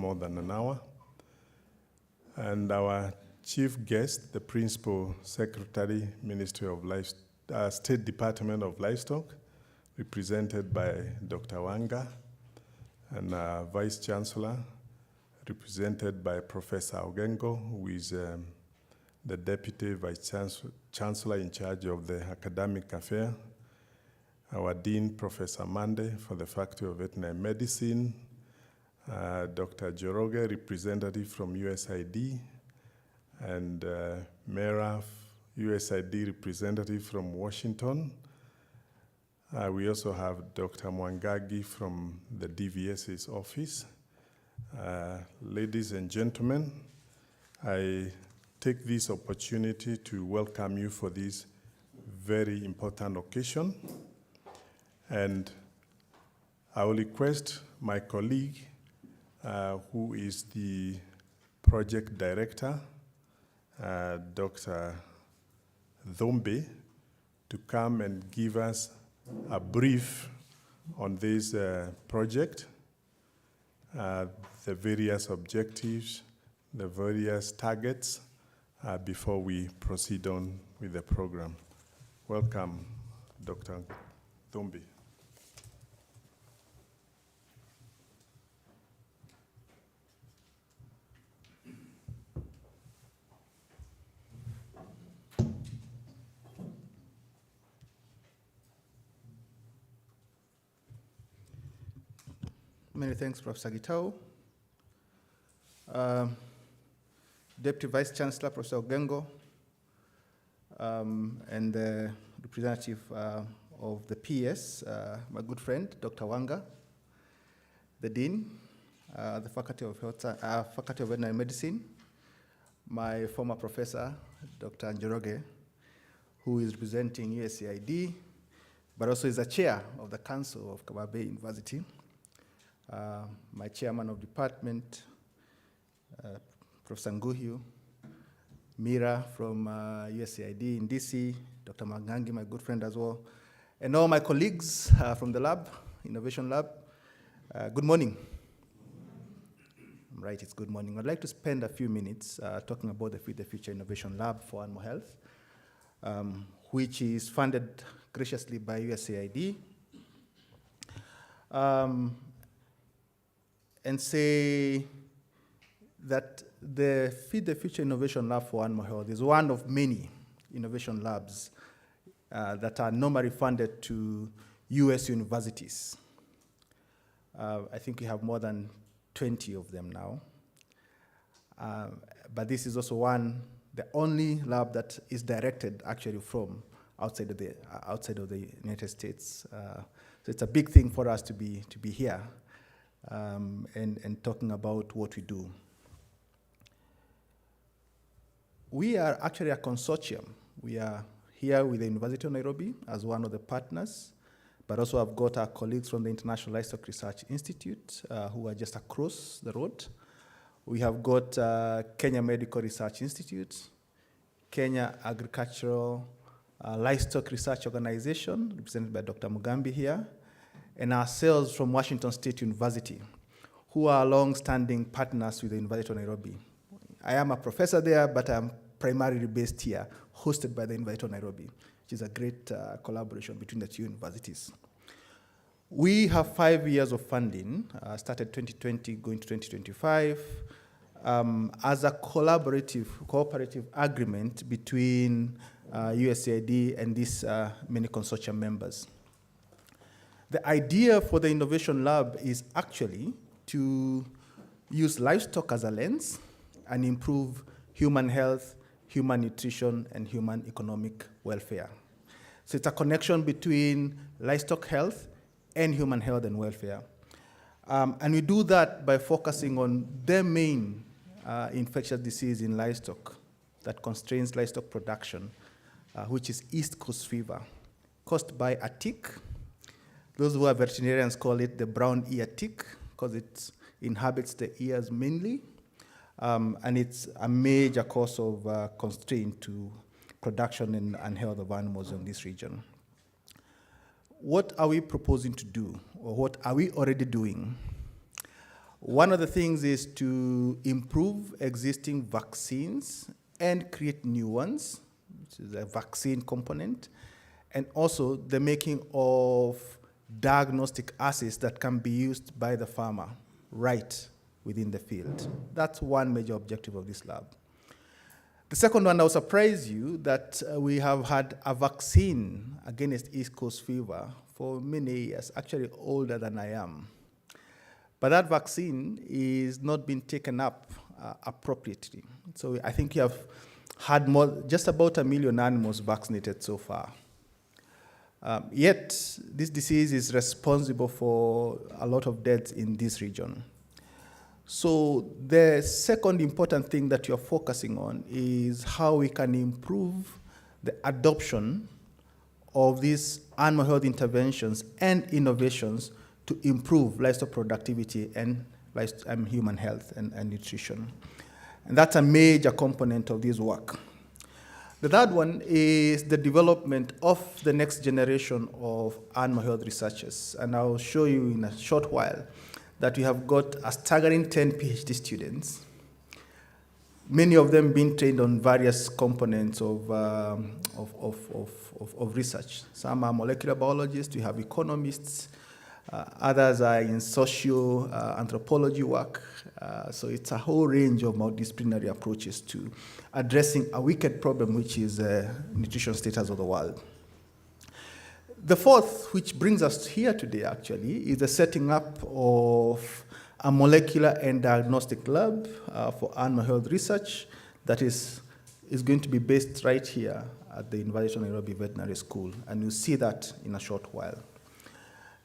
more than an hour. And our chief guest, the Principal Secretary, Ministry of State Department of Livestock, represented by Dr. Wanga, and Vice Chancellor, represented by Professor Ogengo, who is the Deputy Vice Chancellor in charge of the academic affair, our Dean, Professor Mande, for the Faculty of Veterinary Medicine, Dr. Joroge, representative from USAID, and Mera, USAID representative from Washington. We also have Dr. Mwangagi from the DVS's office. Ladies and gentlemen, I take this opportunity to welcome you for this very important occasion. And I will request my colleague, who is the project director, Dr. Dhombe, to come and give us a brief on this project, the various objectives, the various targets, before we proceed on with the program. Welcome, Dr. Dhombe. Many thanks, Professor Gitau. Deputy Vice Chancellor, Professor Ogengo, and the representative of the PS, my good friend, Dr. Wanga, the Dean, the Faculty of Veterinary Medicine, my former professor, Dr. Njoroge, who is representing USAID, but also is the chair of the Council of Kababe University. My chairman of department, Professor Nguhiu, Mira from USAID in DC, Dr. Magangi, my good friend as well, and all my colleagues from the lab, Innovation Lab. Good morning. Right, it's good morning. I'd like to spend a few minutes talking about the Feed the Future Innovation Lab for Animal Health, which is funded graciously by USAID. And say that the Feed the Future Innovation Lab for Animal Health is one of many innovation labs that are normally funded to US universities. I think we have more than 20 of them now. But this is also the only lab that is directed actually from outside of the United States. So it's a big thing for us to be here. And talking about what we do. We are actually a consortium. We are here with the University of Nairobi as one of the partners, but also I've got our colleagues from the International Livestock Research Institute who are just across the road. We have got Kenya Medical Research Institute, Kenya Agricultural Livestock Research Organization, represented by Dr. Mugambi here, and ourselves from Washington State University, who are long-standing partners with the University of Nairobi. I am a professor there, but I'm primarily based here, hosted by the University of Nairobi, which is a great collaboration between the two universities. We have 5 years of funding, started 2020, going to 2025, as a cooperative agreement between USAID and these many consortium members. The idea for the Innovation Lab is actually to use livestock as a lens and improve human health, human nutrition, and human economic welfare. So it's a connection between livestock health and human health and welfare. And we do that by focusing on the main infectious disease in livestock that constrains livestock production, which is East Coast fever, caused by a tick. Those who are veterinarians call it the brown ear tick because it inhabits the ears mainly, and it's a major cause of constraint to production and health of animals in this region. What are we proposing to do, or what are we already doing? One of the things is to improve existing vaccines and create new ones, which is a vaccine component, and also the making of diagnostic assays that can be used by the farmer right within the field. That's one major objective of this lab. The second one, I'll surprise you that we have had a vaccine against East Coast fever for many years, actually older than I am. But that vaccine is not being taken up appropriately. So I think you have had just about 1 million animals vaccinated so far. Yet, this disease is responsible for a lot of deaths in this region. So the second important thing that you're focusing on is how we can improve the adoption of these animal health interventions and innovations to improve livestock productivity and human health and nutrition. And that's a major component of this work. The third one is the development of the next generation of animal health researchers. And I'll show you in a short while that we have got a staggering 10 PhD students, many of them being trained on various components of research. Some are molecular biologists, we have economists, others are in socio-anthropology work. So it's a whole range of multidisciplinary approaches to addressing a wicked problem, which is nutrition status of the world. The fourth, which brings us here today actually, is the setting up of a molecular and diagnostic lab for animal health research that is going to be based right here at the University of Nairobi Veterinary School, and you'll see that in a short while.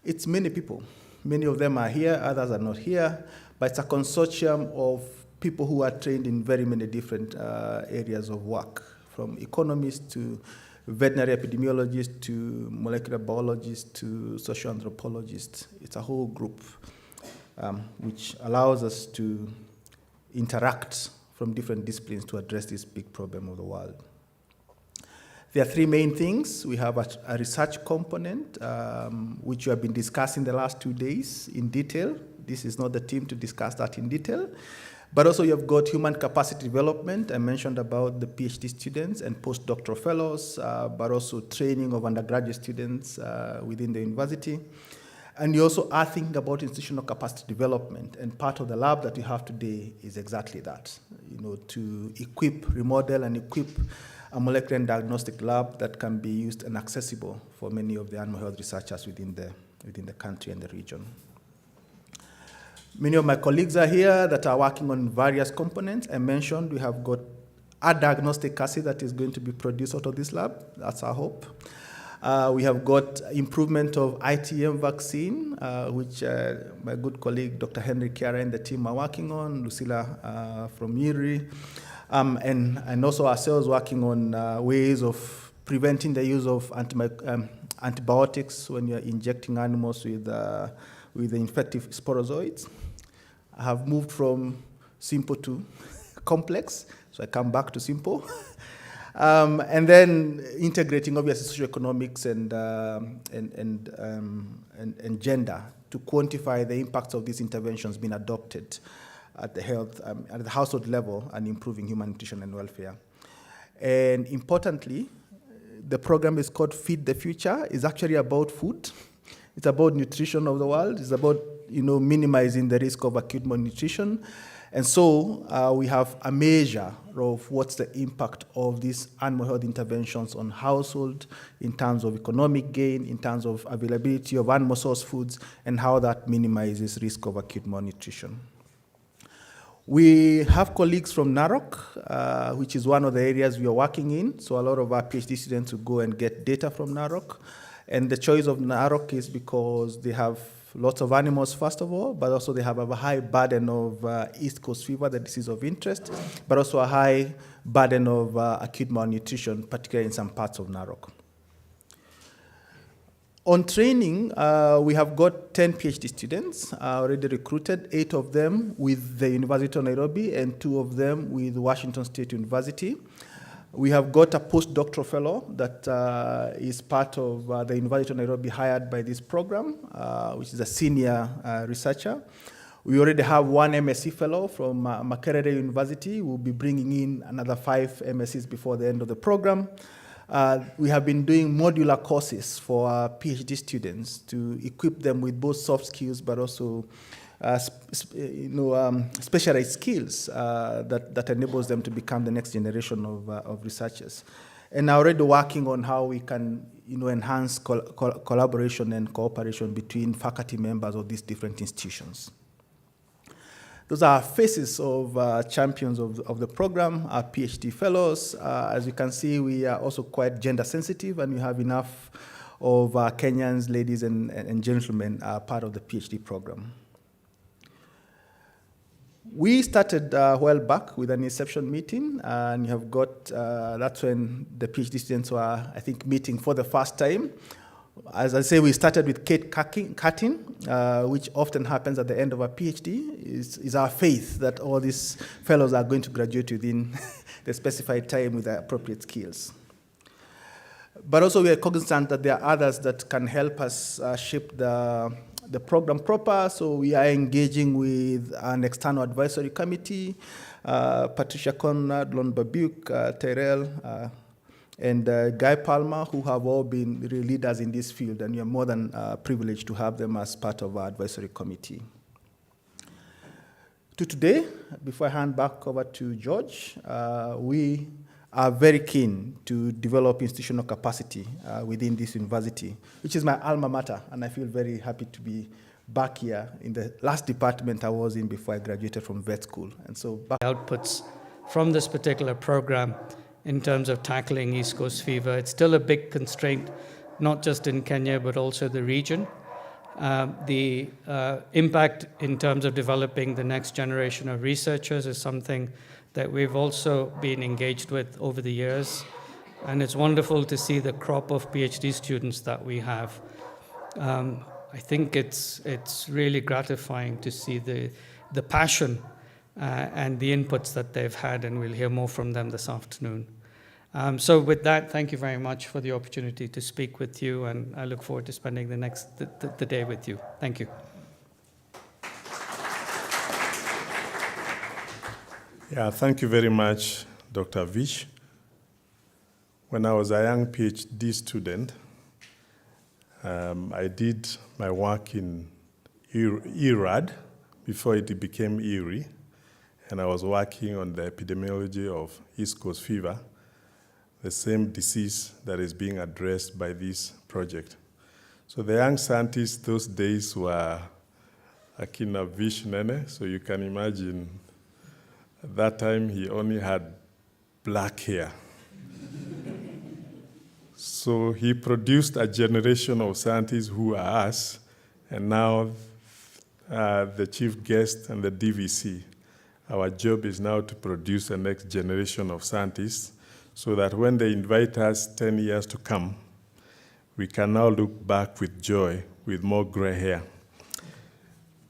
It's many people. Many of them are here, others are not here, but it's a consortium of people who are trained in very many different areas of work, from economists to veterinary epidemiologists to molecular biologists to social anthropologists. It's a whole group which allows us to interact from different disciplines to address this big problem of the world. There are three main things. We have a research component, which we have been discussing the last 2 days in detail. This is not the team to discuss that in detail. But also you've got human capacity development. I mentioned about the PhD students and postdoctoral fellows, but also training of undergraduate students within the university. And you also are thinking about institutional capacity development. And part of the lab that we have today is exactly that, to equip, remodel, and equip a molecular and diagnostic lab that can be used and accessible for many of the animal health researchers within the country and the region. Many of my colleagues are here that are working on various components. I mentioned we have got a diagnostic assay that is going to be produced out of this lab. That's our hope. We have got improvement of ITM vaccine, which my good colleague, Dr. Henry Kiara and the team are working on, Lucilla from URI, and also ourselves working on ways of preventing the use of antibiotics when you're injecting animals with the infective sporozoites. I have moved from simple to complex, so I come back to simple. And then integrating obviously socioeconomics and gender to quantify the impacts of these interventions being adopted at the household level and improving human nutrition and welfare. And importantly, the program is called Feed the Future. It's actually about food. It's about nutrition of the world. It's about minimizing the risk of acute malnutrition. And so we have a measure of what's the impact of these animal health interventions on household in terms of economic gain, in terms of availability of animal source foods, and how that minimizes risk of acute malnutrition. We have colleagues from NAROC, which is one of the areas we are working in. So a lot of our PhD students will go and get data from NAROC. And the choice of NAROC is because they have lots of animals, first of all, but also they have a high burden of East Coast fever, the disease of interest, but also a high burden of acute malnutrition, particularly in some parts of NAROC. On training, we have got 10 PhD students already recruited, 8 of them with the University of Nairobi and 2 of them with Washington State University. We have got a postdoctoral fellow that is part of the University of Nairobi hired by this program, which is a senior researcher. We already have one MSc fellow from Makerere University. We'll be bringing in another 5 MScs before the end of the program. We have been doing modular courses for our PhD students to equip them with both soft skills, but also specialized skills that enables them to become the next generation of researchers. And now already working on how we can enhance collaboration and cooperation between faculty members of these different institutions. Those are faces of champions of the program, our PhD fellows. As you can see, we are also quite gender sensitive, and we have enough of Kenyans, ladies and gentlemen, part of the PhD program. We started a while back with an inception meeting, and you have got, that's when the PhD students were, I think, meeting for the first time. As I say, we started with cake cutting, which often happens at the end of a PhD. Is our faith that all these fellows are going to graduate within the specified time with the appropriate skills. But also we are cognizant that there are others that can help us shape the program proper. So we are engaging with an external advisory committee, Patricia Conrad, Lon Babuk, Tyrell, and Guy Palmer, who have all been really leaders in this field, and we are more than privileged to have them as part of our advisory committee. To today, before I hand back over to George, we are very keen to develop institutional capacity within this university, which is my alma mater, and I feel very happy to be back here in the last department I was in before I graduated from vet school. And so outputs from this particular program in terms of tackling East Coast fever. It's still a big constraint, not just in Kenya, but also the region. The impact in terms of developing the next generation of researchers is something that we've also been engaged with over the years. And it's wonderful to see the crop of PhD students that we have. I think it's really gratifying to see the passion and the inputs that they've had, and we'll hear more from them this afternoon. So with that, thank you very much for the opportunity to speak with you, and I look forward to spending the day with you. Thank you. Yeah, thank you very much, Dr. Vish. When I was a young PhD student, I did my work in ERAD before it became ERI, and I was working on the epidemiology of East Coast fever, the same disease that is being addressed by this project. So the young scientists those days were Akina Vish Nene, so you can imagine at that time he only had black hair. So he produced a generation of scientists who are us, and now the chief guest and the DVC. Our job is now to produce the next generation of scientists so that when they invite us 10 years to come, we can now look back with joy, with more gray hair.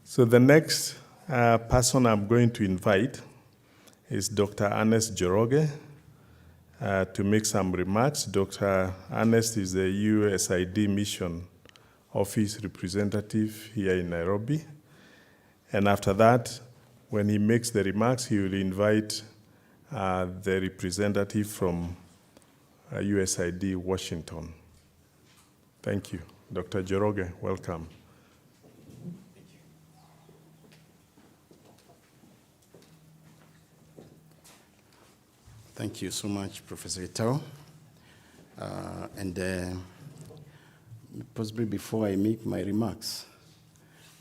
So the next person I'm going to invite is Dr. Ernest Njoroge to make some remarks. Dr. Ernest is the USAID Mission Office representative here in Nairobi. And after that, when he makes the remarks, he will invite the representative from USAID Washington. Thank you. Dr. Njoroge, welcome. Thank you so much, Professor Itao. Possibly before I make my remarks,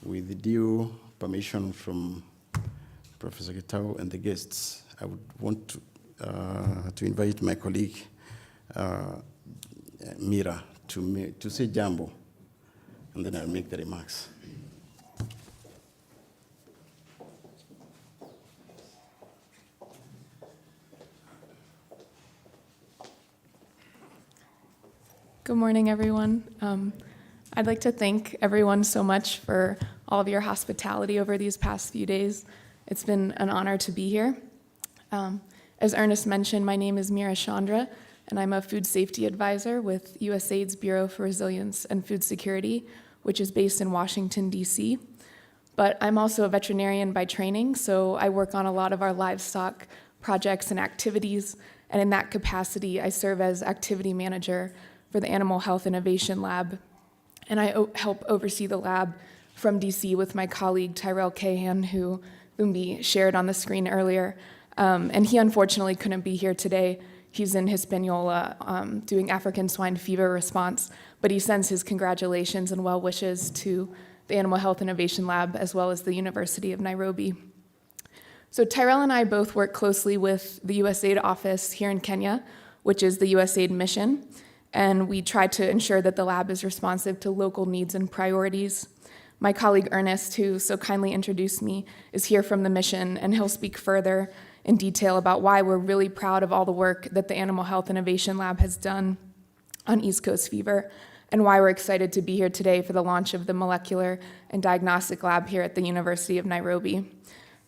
with due permission from Professor Itao and the guests, I would want to invite my colleague, Mira, to say jambo, and then I'll make the remarks. Good morning, everyone. I'd like to thank everyone so much for all of your hospitality over these past few days. It's been an honor to be here. As Ernest mentioned, my name is Mira Chandra, and I'm a food safety advisor with USAID's Bureau for Resilience and Food Security, which is based in Washington, D.C. But I'm also a veterinarian by training, so I work on a lot of our livestock projects and activities. And in that capacity, I serve as activity manager for the Animal Health Innovation Lab. And I help oversee the lab from DC with my colleague Tyrell Cahan, who Lumbi shared on the screen earlier. And he unfortunately couldn't be here today. He's in Hispaniola doing African swine fever response, but he sends his congratulations and well wishes to the Animal Health Innovation Lab as well as the University of Nairobi. So Tyrell and I both work closely with the USAID office here in Kenya, which is the USAID mission, and we try to ensure that the lab is responsive to local needs and priorities. My colleague Ernest, who so kindly introduced me, is here from the mission, and he'll speak further in detail about why we're really proud of all the work that the Animal Health Innovation Lab has done on East Coast fever, and why we're excited to be here today for the launch of the Molecular and Diagnostic Lab here at the University of Nairobi.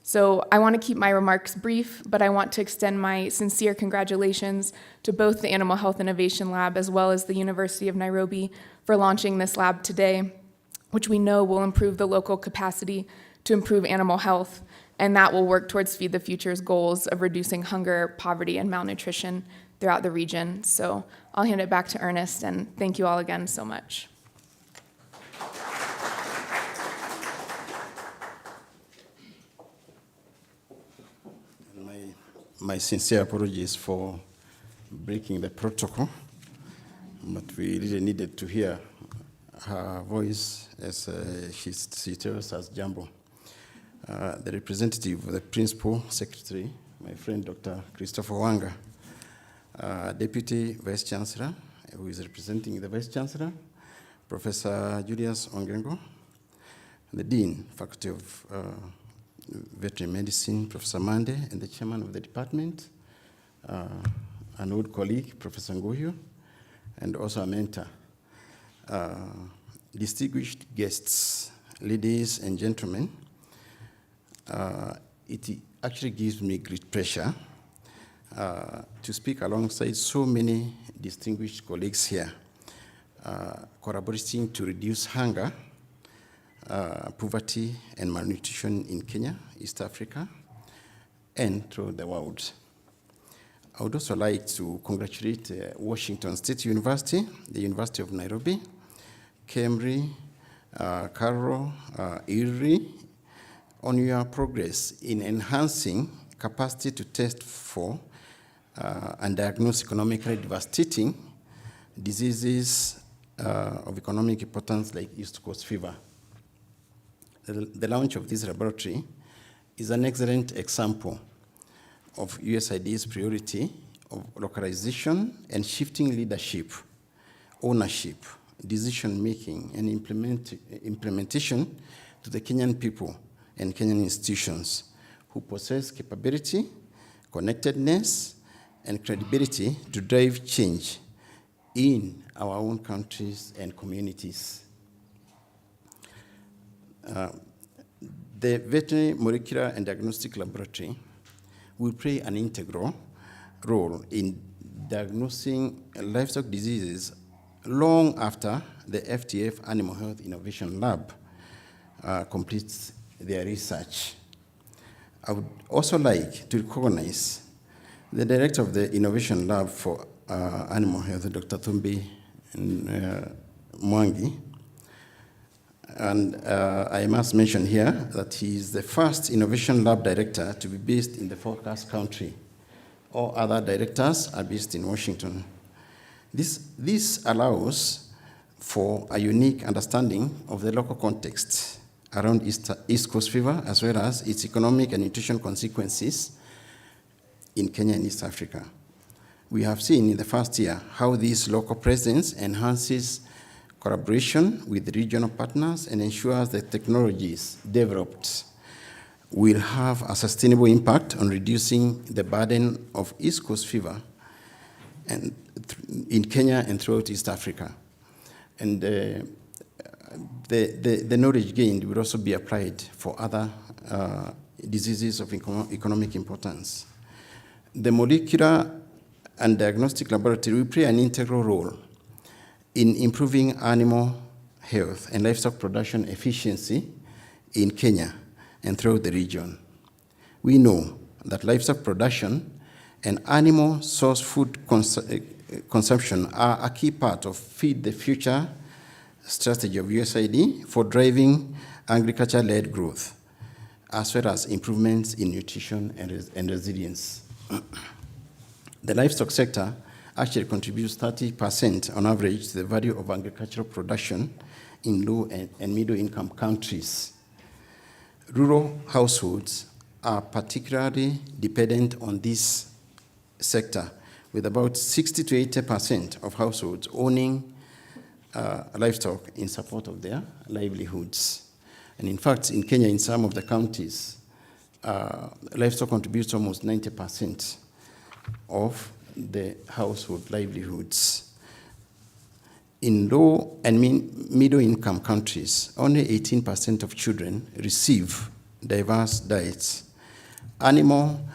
So I want to keep my remarks brief, but I want to extend my sincere congratulations to both the Animal Health Innovation Lab as well as the University of Nairobi for launching this lab today, which we know will improve the local capacity to improve animal health, and that will work towards Feed the Future's goals of reducing hunger, poverty, and malnutrition throughout the region. So I'll hand it back to Ernest, and thank you all again so much. My sincere apologies for breaking the protocol, but we really needed to hear her voice as she tells us Jambo. The representative of the Principal Secretary, my friend Dr. Christopher Wanga, Deputy Vice Chancellor, who is representing the Vice Chancellor, Professor Julius Ongengo, the Dean, Faculty of Veterinary Medicine, Professor Mande, and the Chairman of the department, an old colleague, Professor Nguyo, and also a mentor. Distinguished guests, ladies and gentlemen, it actually gives me great pleasure to speak alongside so many distinguished colleagues here, collaborating to reduce hunger, poverty and malnutrition in Kenya, East Africa, and throughout the world. I would also like to congratulate Washington State University, the University of Nairobi, Kemri, Carroll, Erie, on your progress in enhancing capacity to test for and diagnose economically devastating diseases of economic importance like East Coast fever. The launch of this laboratory is an excellent example of USAID's priority of localization and shifting leadership, ownership, decision-making, and implementation to the Kenyan people and Kenyan institutions who possess capability, connectedness, and credibility to drive change in our own countries and communities. The Veterinary Molecular and Diagnostic Laboratory will play an integral role in diagnosing livestock diseases long after the FTF Animal Health Innovation Lab completes their research. I would also like to recognize the director of the Innovation Lab for Animal Health, Dr. Thumbi Mwangi. And I must mention here that he is the first Innovation Lab director to be based in the forecast country. All other directors are based in Washington. This allows for a unique understanding of the local context around East Coast fever, as well as its economic and nutrition consequences in Kenya and East Africa. We have seen in the first year how this local presence enhances collaboration with regional partners and ensures that technologies developed will have a sustainable impact on reducing the burden of East Coast fever and in Kenya and throughout East Africa. And the knowledge gained will also be applied for other diseases of economic importance. The Molecular and Diagnostic Laboratory will play an integral role in improving animal health and livestock production efficiency in Kenya and throughout the region. We know that livestock production and animal source food consumption are a key part of Feed the Future strategy of USAID for driving agriculture-led growth, as well as improvements in nutrition and resilience. The livestock sector actually contributes 30% on average to the value of agricultural production in low and middle income countries. Rural households are particularly dependent on this sector, with about 60 to 80% of households owning livestock in support of their livelihoods. And in fact, in Kenya, in some of the counties, livestock contributes almost 90% of the household livelihoods. In low and middle income countries, only 18% of children receive diverse diets. Animal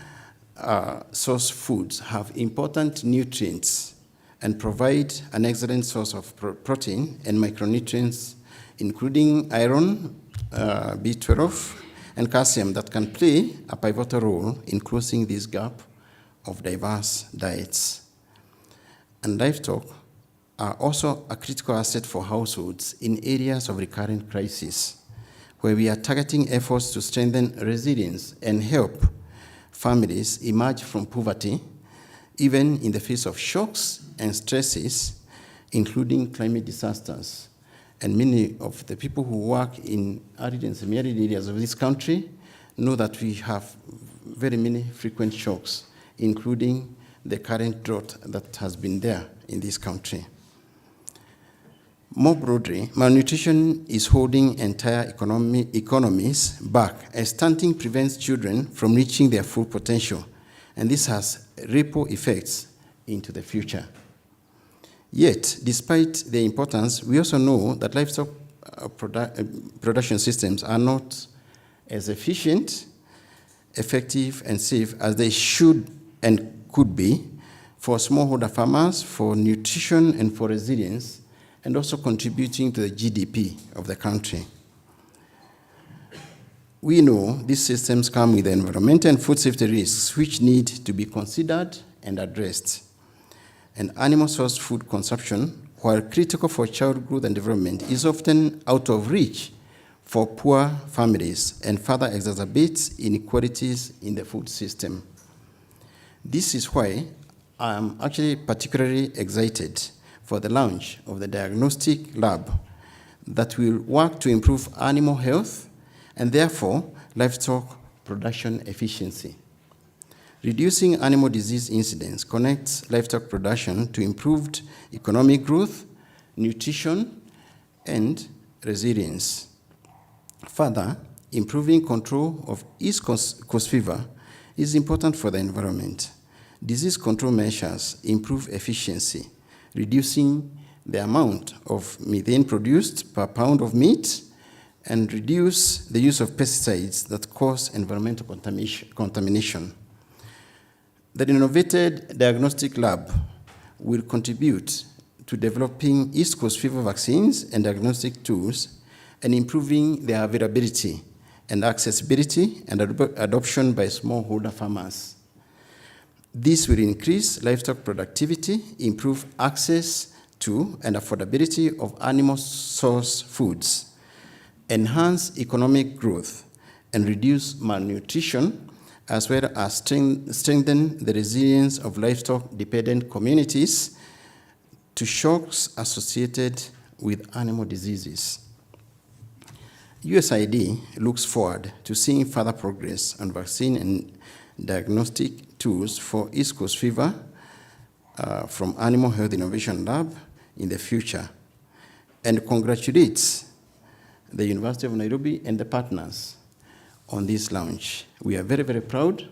source foods have important nutrients and provide an excellent source of protein and micronutrients, including iron, B12, and calcium that can play a pivotal role in closing this gap of diverse diets. And livestock are also a critical asset for households in areas of recurrent crisis, where we are targeting efforts to strengthen resilience and help families emerge from poverty, even in the face of shocks and stresses, including climate disasters. And many of the people who work in arid and semi-arid areas of this country know that we have very many frequent shocks, including the current drought that has been there in this country. More broadly, malnutrition is holding entire economies back, as stunting prevents children from reaching their full potential, and this has ripple effects into the future. Yet, despite their importance, we also know that livestock production systems are not as efficient, effective, and safe as they should and could be for smallholder farmers, for nutrition, and for resilience, and also contributing to the GDP of the country. We know these systems come with environmental and food safety risks which need to be considered and addressed. And animal source food consumption, while critical for child growth and development, is often out of reach for poor families and further exacerbates inequalities in the food system. This is why I'm actually particularly excited for the launch of the Diagnostic Lab that will work to improve animal health and therefore livestock production efficiency. Reducing animal disease incidence connects livestock production to improved economic growth, nutrition, and resilience. Further, improving control of East Coast fever is important for the environment. Disease control measures improve efficiency, reducing the amount of methane produced per pound of meat, and reduce the use of pesticides that cause environmental contamination. The innovated diagnostic lab will contribute to developing East Coast fever vaccines and diagnostic tools and improving their availability and accessibility and adoption by smallholder farmers. This will increase livestock productivity, improve access to and affordability of animal source foods, enhance economic growth, and reduce malnutrition, as well as strengthen the resilience of livestock-dependent communities to shocks associated with animal diseases. USAID looks forward to seeing further progress on vaccine and diagnostic tools for East Coast fever from Animal Health Innovation Lab in the future, and congratulates the University of Nairobi and the partners on this launch. We are very, very proud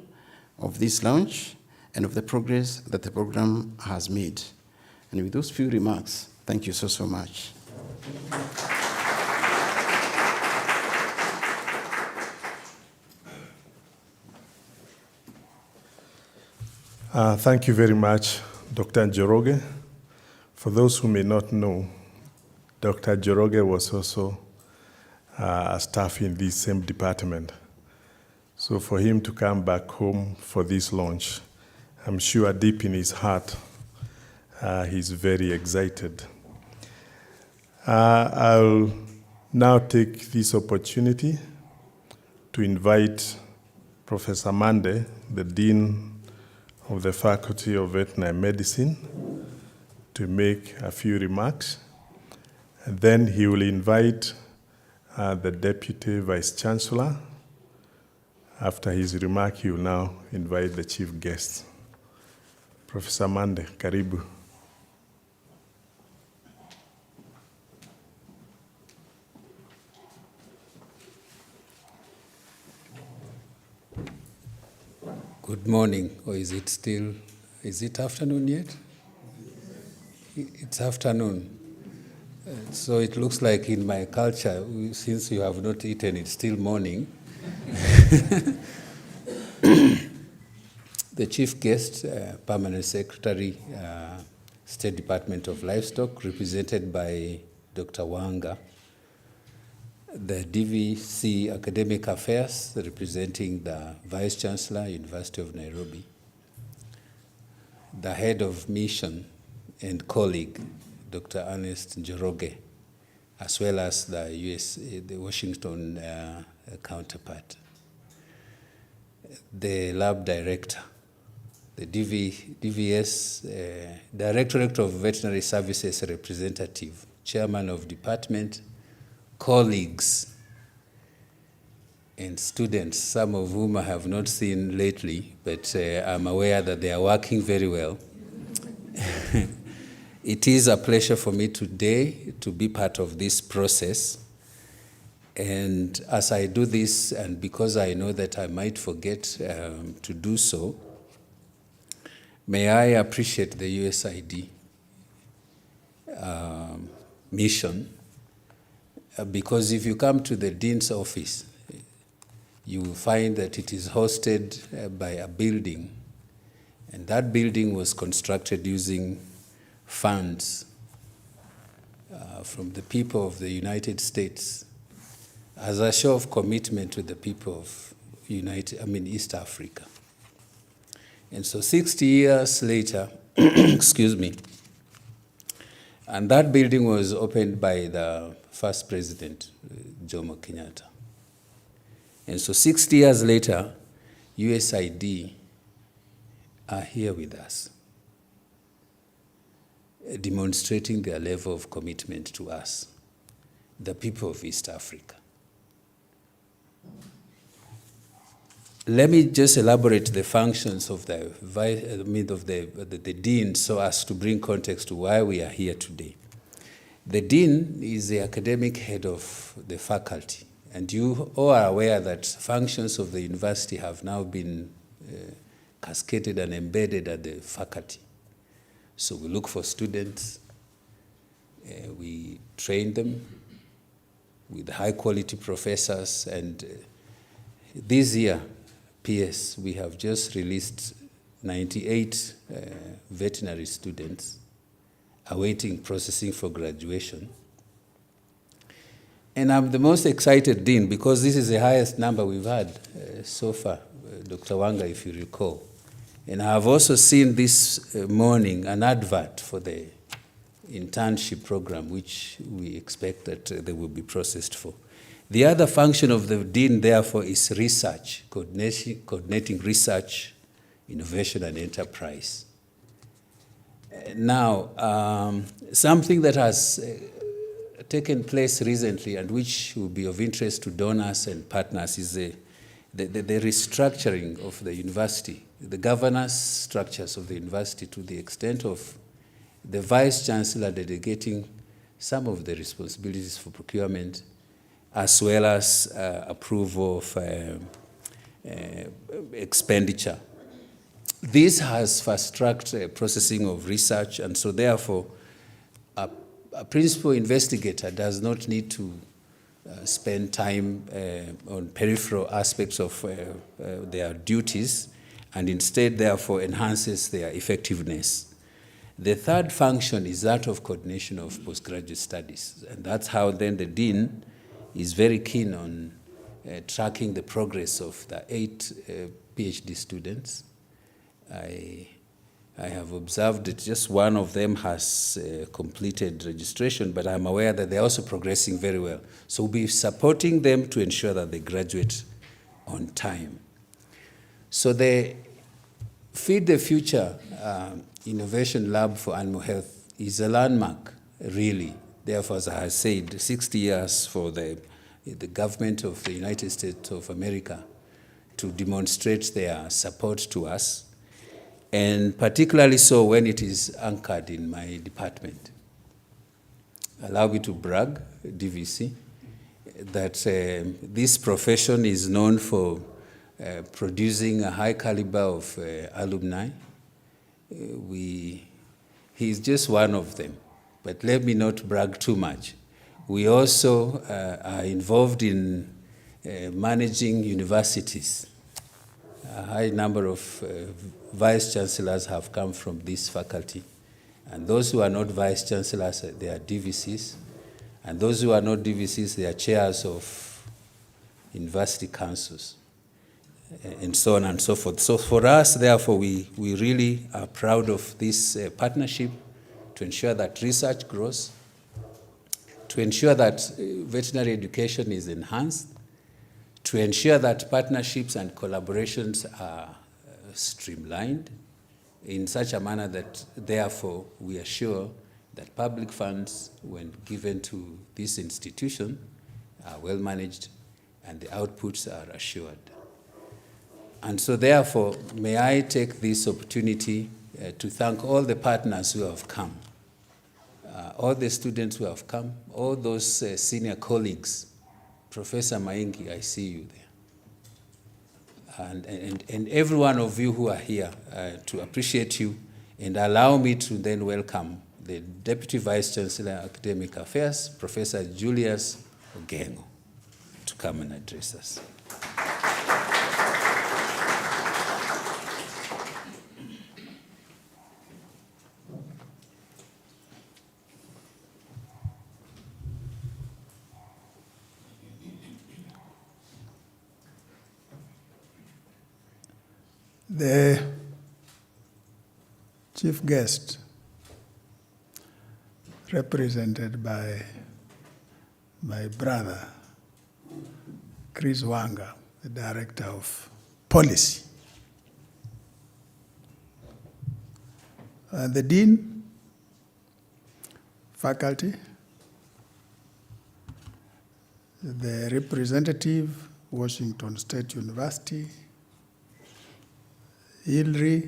of this launch and of the progress that the program has made. And with those few remarks, thank you so much. Thank you very much, Dr. Njoroge. For those who may not know, Dr. Njoroge was also staff in this same department. So for him to come back home for this launch, I'm sure deep in his heart, he's very excited. I'll now take this opportunity to invite Professor Mande, the Dean of the Faculty of Veterinary Medicine, to make a few remarks. And then he will invite the Deputy Vice Chancellor. After his remark, he will now invite the chief guest. Professor Mande, karibu. Good morning, or is it afternoon yet? It's afternoon. So it looks like in my culture, since you have not eaten, it's still morning. The chief guest, Permanent Secretary, State Department of Livestock, represented by Dr. Wanga. The DVC Academic Affairs, representing the Vice Chancellor, University of Nairobi. The Head of Mission and colleague, Dr. Ernest Njoroge, as well as the Washington counterpart. The lab director, the DVS Directorate of Veterinary Services representative, chairman of department, colleagues, and students, some of whom I have not seen lately, but I'm aware that they are working very well. It is a pleasure for me today to be part of this process. And as I do this, and because I know that I might forget to do so, may I appreciate the USAID mission. Because if you come to the Dean's office, you will find that it is hosted by a building, and that building was constructed using funds from the people of the United States as a show of commitment to the people of East Africa. And so 60 years later, excuse me, and that building was opened by the first president, Jomo Kenyatta. And so 60 years later, USAID are here with us, demonstrating their level of commitment to us, the people of East Africa. Let me just elaborate the functions of the dean so as to bring context to why we are here today. The dean is the academic head of the faculty, and you all are aware that functions of the university have now been cascaded and embedded at the faculty. So we look for students, we train them with high-quality professors, and this year, PS, we have just released 98 veterinary students awaiting processing for graduation. And I'm the most excited dean because this is the highest number we've had so far, Dr. Wanga, if you recall. And I have also seen this morning an advert for the internship program, which we expect that they will be processed for. The other function of the dean, therefore, is research, coordinating research, innovation, and enterprise. Now, something that has taken place recently and which will be of interest to donors and partners is the restructuring of the university, the governance structures of the university, to the extent of the vice chancellor delegating some of the responsibilities for procurement, as well as approval of expenditure. This has fast-tracked processing of research, and so therefore a principal investigator does not need to spend time on peripheral aspects of their duties, and instead therefore enhances their effectiveness. The third function is that of coordination of postgraduate studies, and that's how then the dean is very keen on tracking the progress of the 8 PhD students. I have observed that just one of them has completed registration, but I'm aware that they're also progressing very well. So we'll be supporting them to ensure that they graduate on time. So the Feed the Future Innovation Lab for Animal Health is a landmark, really. Therefore, as I said, 60 years for the government of the United States of America to demonstrate their support to us, and particularly so when it is anchored in my department. Allow me to brag, DVC, that this profession is known for producing a high caliber of alumni. He's just one of them, but let me not brag too much. We also are involved in managing universities. A high number of vice chancellors have come from this faculty. And those who are not vice chancellors, they are DVCs. And those who are not DVCs, they are chairs of university councils, and so on and so forth. So for us, therefore, we really are proud of this partnership to ensure that research grows, to ensure that veterinary education is enhanced, to ensure that partnerships and collaborations are streamlined in such a manner that, therefore, we assure that public funds, when given to this institution, are well managed and the outputs are assured. And so, therefore, may I take this opportunity to thank all the partners who have come, all the students who have come, all those senior colleagues. Professor Maingi, I see you there. And every one of you who are here to appreciate you, and allow me to then welcome the Deputy Vice Chancellor Academic Affairs, Professor Julius Ogengo, to come and address us. The chief guest, represented by my brother, Chris Wanga, the Director of Policy, and the Dean, faculty, the representative, Washington State University, ILRI,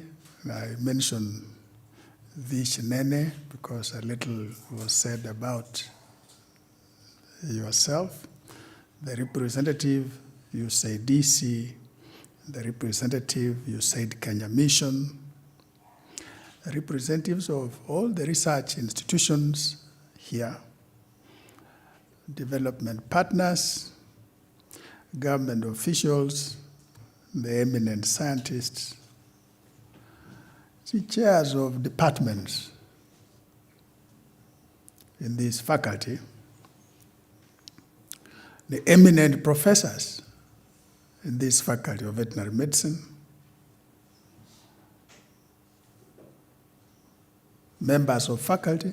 I mentioned Vishnene because a little was said about yourself, the representative, USAID DC, the representative, USAID Kenya Mission, the representatives of all the research institutions here, development partners, government officials, the eminent scientists, the chairs of departments in this faculty, the eminent professors in this faculty of veterinary medicine, members of faculty,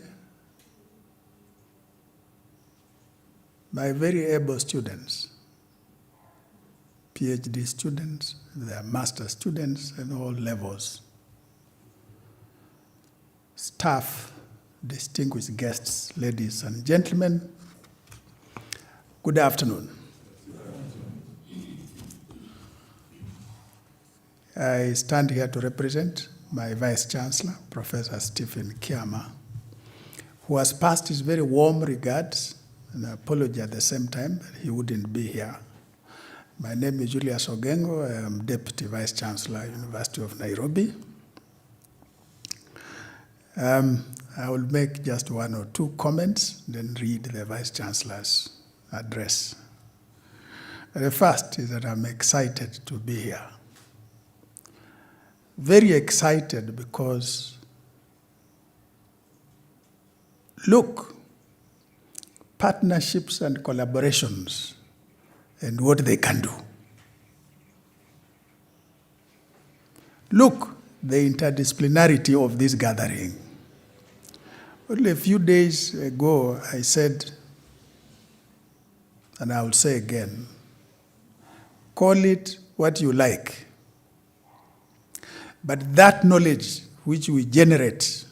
my very able students, PhD students, their master students at all levels, staff, distinguished guests, ladies and gentlemen, good afternoon. I stand here to represent my Vice Chancellor, Professor Stephen Kiama, who has passed his very warm regards and apology at the same time that he wouldn't be here. My name is Julius Ogengo. I am Deputy Vice Chancellor, University of Nairobi. I will make just one or two comments, then read the Vice Chancellor's address. The first is that I'm excited to be here. Very excited because, look, partnerships and collaborations and what they can do. Look, the interdisciplinarity of this gathering. Only a few days ago, I said, and I will say again, call it what you like. But that knowledge which we generate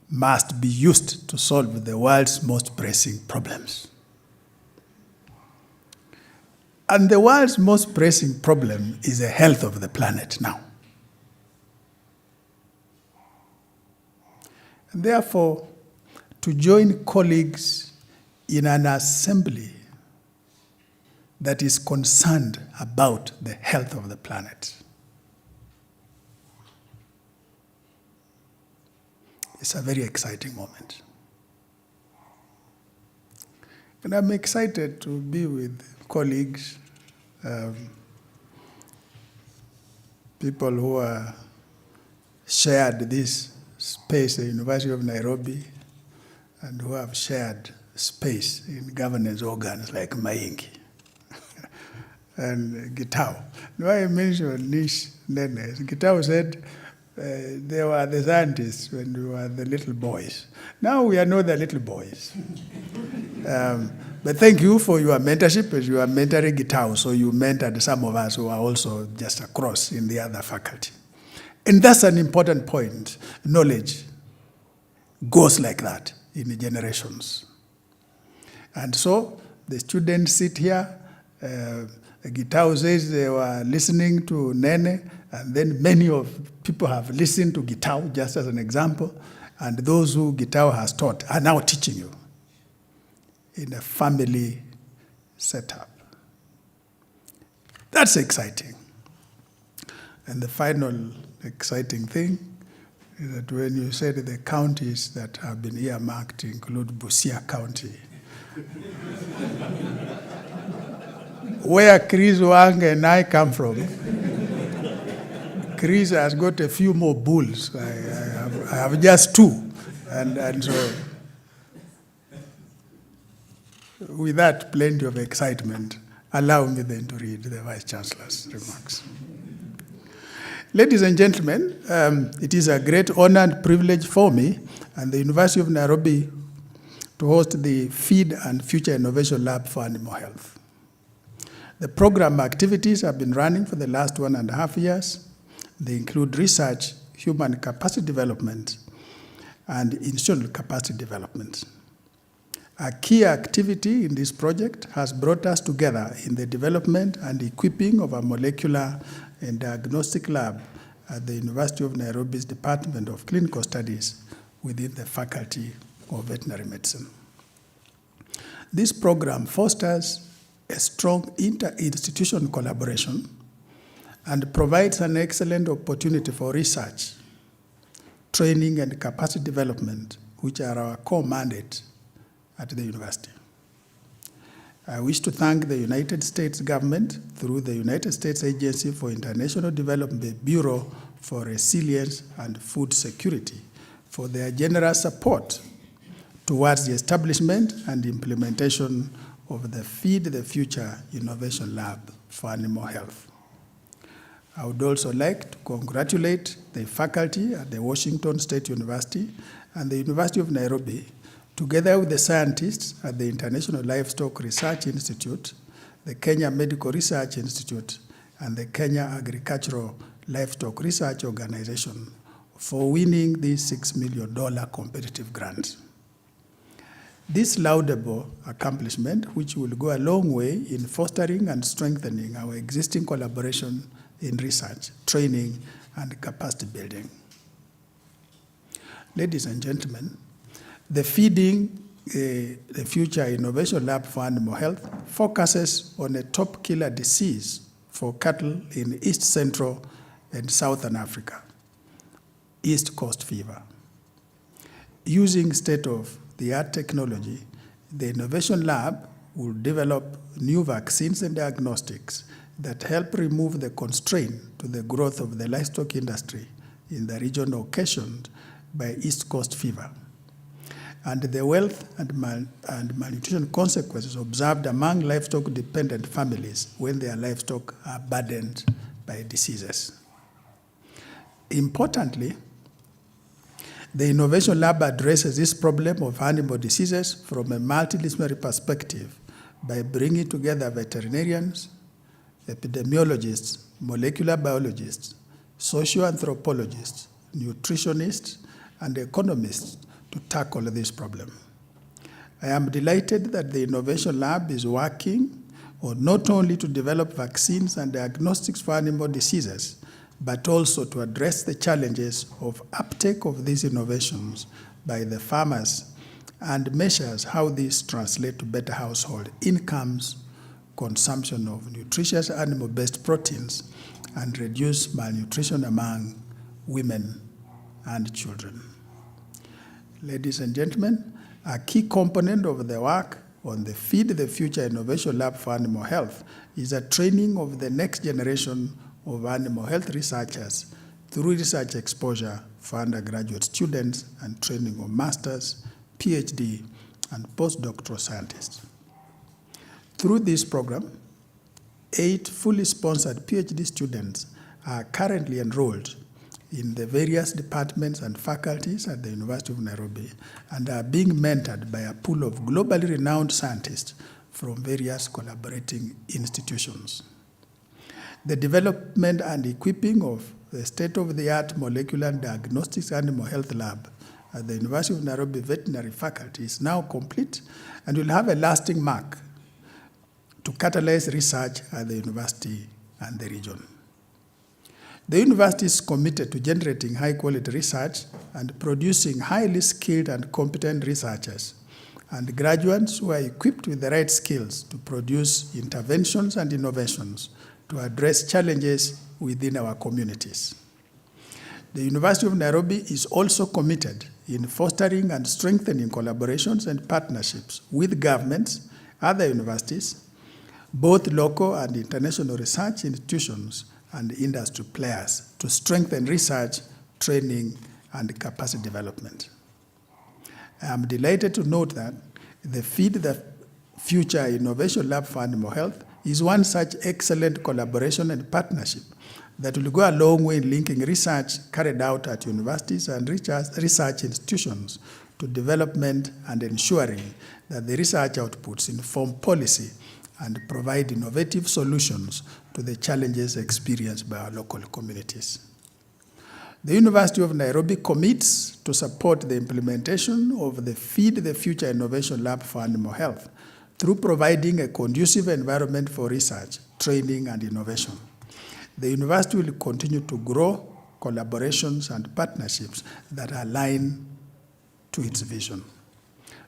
must be used to solve the world's most pressing problems. And the world's most pressing problem is the health of the planet now. And therefore, to join colleagues in an assembly that is concerned about the health of the planet is a very exciting moment. And I'm excited to be with colleagues, people who are shared this space at the University of Nairobi and who have shared space in governance organs like Maingi and Gitau. Now I mentioned Nish Nene. Gitau said they were the scientists when we were the little boys. Now we are not the little boys. But thank you for your mentorship, as you are mentoring Gitau, so you mentored some of us who are also just across in the other faculty. And that's an important point. Knowledge goes like that in generations. And so the students sit here. Gitau says they were listening to Nene, and then many of people have listened to Gitau, just as an example, and those who Gitau has taught are now teaching you in a family setup. That's exciting. And the final exciting thing is that when you said the counties that have been earmarked include Busia County, where Chris Wang and I come from, Chris has got a few more bulls. I have just two. And so, with that plenty of excitement, allow me then to read the Vice Chancellor's remarks. Ladies and gentlemen, it is a great honor and privilege for me and the University of Nairobi to host the Feed and Future Innovation Lab for Animal Health. The program activities have been running for the last 1.5 years. They include research, human capacity development, and institutional capacity development. A key activity in this project has brought us together in the development and equipping of a molecular and diagnostic lab at the University of Nairobi's Department of Clinical Studies within the Faculty of Veterinary Medicine. This program fosters a strong inter-institutional collaboration and provides an excellent opportunity for research, training, and capacity development, which are our core mandates at the university. I wish to thank the United States government through the United States Agency for International Development Bureau for Resilience and Food Security for their generous support towards the establishment and implementation of the Feed the Future Innovation Lab for Animal Health. I would also like to congratulate the faculty at the Washington State University and the University of Nairobi, together with the scientists at the International Livestock Research Institute, the Kenya Medical Research Institute, and the Kenya Agricultural Livestock Research Organization for winning this $6 million competitive grant. This laudable accomplishment, which will go a long way in fostering and strengthening our existing collaboration in research, training, and capacity building. Ladies and gentlemen, the Feeding the Future Innovation Lab for Animal Health focuses on a top killer disease for cattle in East Central and Southern Africa, East Coast fever. Using state-of-the-art technology, the Innovation Lab will develop new vaccines and diagnostics that help remove the constraint to the growth of the livestock industry in the region occasioned by East Coast fever. and the health and malnutrition consequences observed among livestock-dependent families when their livestock are burdened by diseases. Importantly, the Innovation Lab addresses this problem of animal diseases from a multidisciplinary perspective by bringing together veterinarians, epidemiologists, molecular biologists, socioanthropologists, nutritionists, and economists to tackle this problem. I am delighted that the Innovation Lab is working on not only to develop vaccines and diagnostics for animal diseases, but also to address the challenges of uptake of these innovations by the farmers and measures how these translate to better household incomes, consumption of nutritious animal-based proteins, and reduce malnutrition among women and children. Ladies and gentlemen, a key component of the work on the Feed the Future Innovation Lab for Animal Health is a training of the next generation of animal health researchers through research exposure for undergraduate students and training of masters, PhD, and postdoctoral scientists. Through this program, 8 fully sponsored PhD students are currently enrolled in the various departments and faculties at the University of Nairobi and are being mentored by a pool of globally renowned scientists from various collaborating institutions. The development and equipping of the state-of-the-art molecular and diagnostics animal health lab at the University of Nairobi veterinary faculty is now complete and will have a lasting mark to catalyze research at the university and the region. The university is committed to generating high-quality research and producing highly skilled and competent researchers and graduates who are equipped with the right skills to produce interventions and innovations to address challenges within our communities. The University of Nairobi is also committed in fostering and strengthening collaborations and partnerships with governments, other universities, both local and international research institutions, and industry players to strengthen research, training, and capacity development. I am delighted to note that the Feed the Future Innovation Lab for Animal Health is one such excellent collaboration and partnership that will go a long way in linking research carried out at universities and research institutions to development and ensuring that the research outputs inform policy and provide innovative solutions to the challenges experienced by our local communities. The University of Nairobi commits to support the implementation of the Feed the Future Innovation Lab for Animal Health through providing a conducive environment for research, training, and innovation. The university will continue to grow collaborations and partnerships that align to its vision.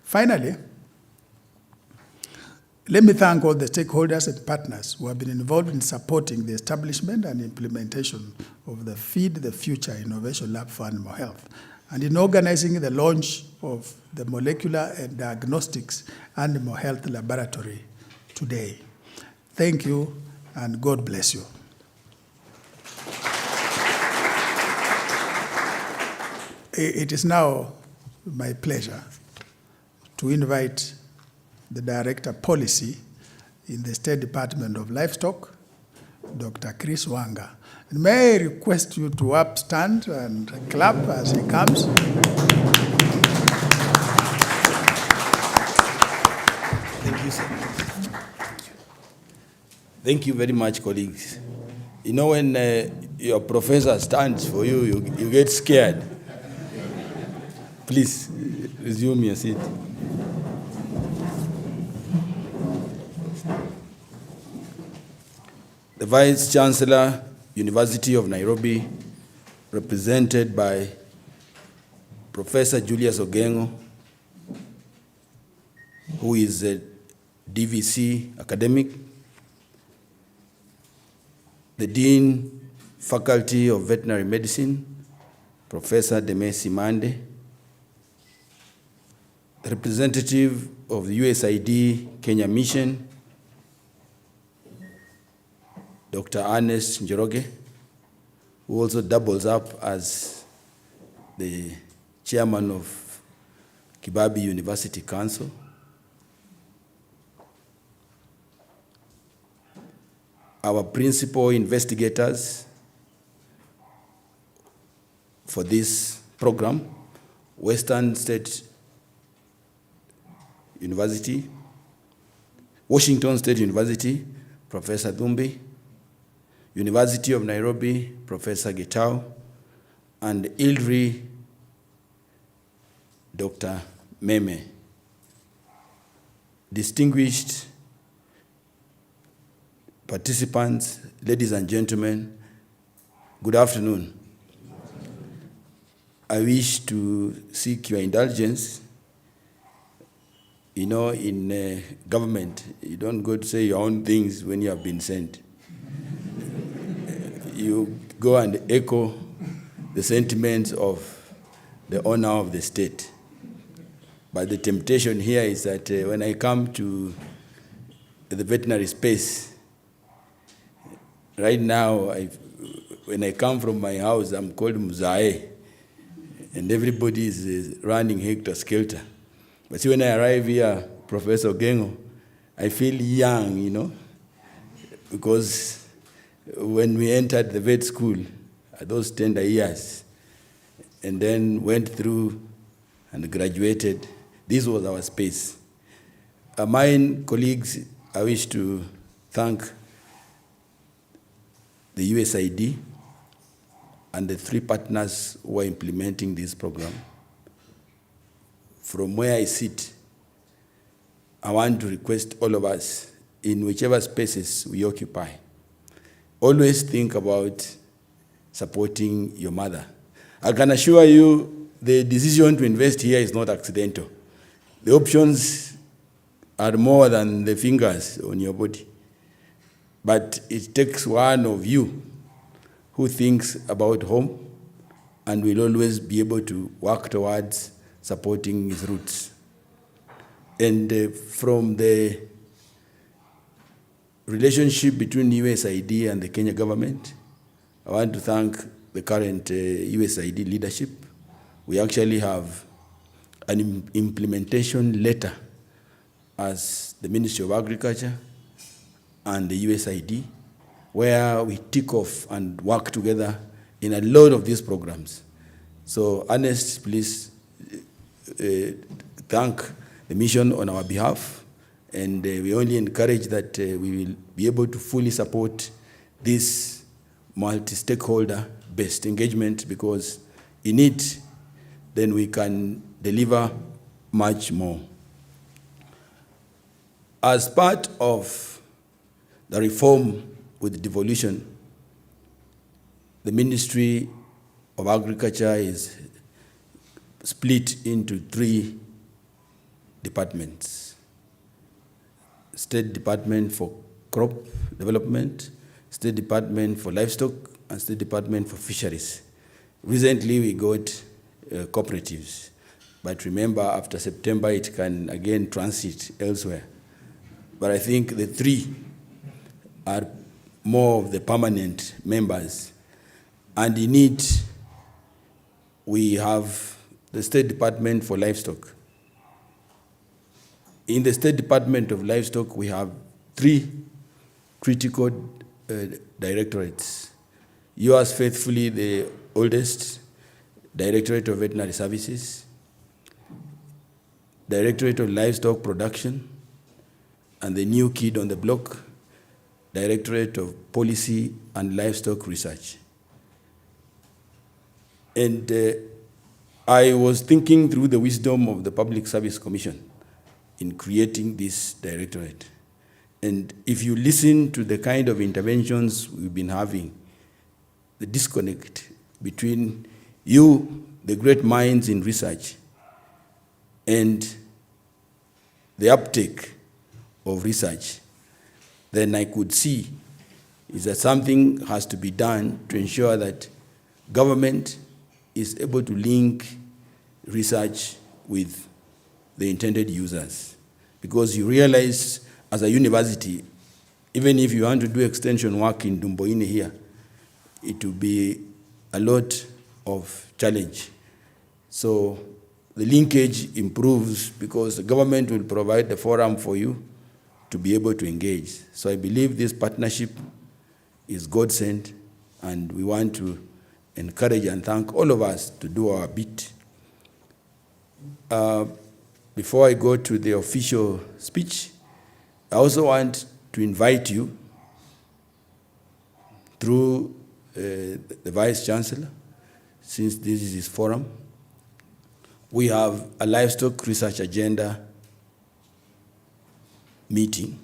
Finally, let me thank all the stakeholders and partners who have been involved in supporting the establishment and implementation of the Feed the Future Innovation Lab for Animal Health and in organizing the launch of the Molecular and Diagnostics Animal Health Laboratory today. Thank you, and God bless you. It is now my pleasure to invite the Director Policy in the State Department of Livestock, Dr. Chris Wanga. And may I request you to upstand and clap as he comes. Thank you, sir. Thank you very much, colleagues. You know, when your professor stands for you, you get scared. Please, resume your seat. The Vice Chancellor, University of Nairobi, represented by Professor Julius Ogengo, who is a DVC academic, the Dean, Faculty of Veterinary Medicine, Professor Demesi Mande, the representative of the USAID Kenya Mission, Dr. Ernest Njoroge, who also doubles up as the chairman of Kibabi University Council, our principal investigators for this program, Western State University, Washington State University, Professor Dumbi, University of Nairobi, Professor Gitau, and ILRI, Dr. Meme. Distinguished participants, ladies and gentlemen, good afternoon. I wish to seek your indulgence. You know, in government, you don't go to say your own things when you have been sent. You go and echo the sentiments of the owner of the state. But the temptation here is that when I come to the veterinary space, right now, when I come from my house, I'm called Muzae, and everybody is running helter-skelter. But see, when I arrive here, Professor Gengo, I feel young, you know, because when we entered the vet school, at those tender years, and then went through and graduated, this was our space. My colleagues, I wish to thank the USAID and the 3 partners who are implementing this program. From where I sit, I want to request all of us, in whichever spaces we occupy, always think about supporting your mother. I can assure you the decision to invest here is not accidental. The options are more than the fingers on your body. But it takes one of you who thinks about home and will always be able to work towards supporting his roots. And from the relationship between USAID and the Kenya government, I want to thank the current USAID leadership. We actually have an implementation letter as the Ministry of Agriculture and the USAID, where we tick off and work together in a lot of these programs. So, Ernest, please thank the mission on our behalf, and we only encourage that we will be able to fully support this multi-stakeholder-based engagement, because in it, then we can deliver much more. As part of the reform with devolution, the Ministry of Agriculture is split into 3 departments. State Department for Crop Development, State Department for Livestock, and State Department for Fisheries. Recently, we got cooperatives. But remember, after September, it can again transit elsewhere. But I think the 3 are more of the permanent members. And in it, we have the State Department for Livestock. In the State Department of Livestock, we have 3 critical directorates. Yours faithfully, the oldest, Directorate of Veterinary Services, Directorate of Livestock Production, and the new kid on the block, Directorate of Policy and Livestock Research. And I was thinking through the wisdom of the Public Service Commission in creating this directorate. And if you listen to the kind of interventions we've been having, the disconnect between you, the great minds in research, and the uptake of research, then I could see is that something has to be done to ensure that government is able to link research with the intended users. Because you realize as a university, even if you want to do extension work in Dumboine here, it will be a lot of challenge. So the linkage improves because the government will provide the forum for you to be able to engage. So I believe this partnership is God-sent, and we want to encourage and thank all of us to do our bit. Before I go to the official speech, I also want to invite you through the Vice Chancellor, since this is his forum. We have a livestock research agenda meeting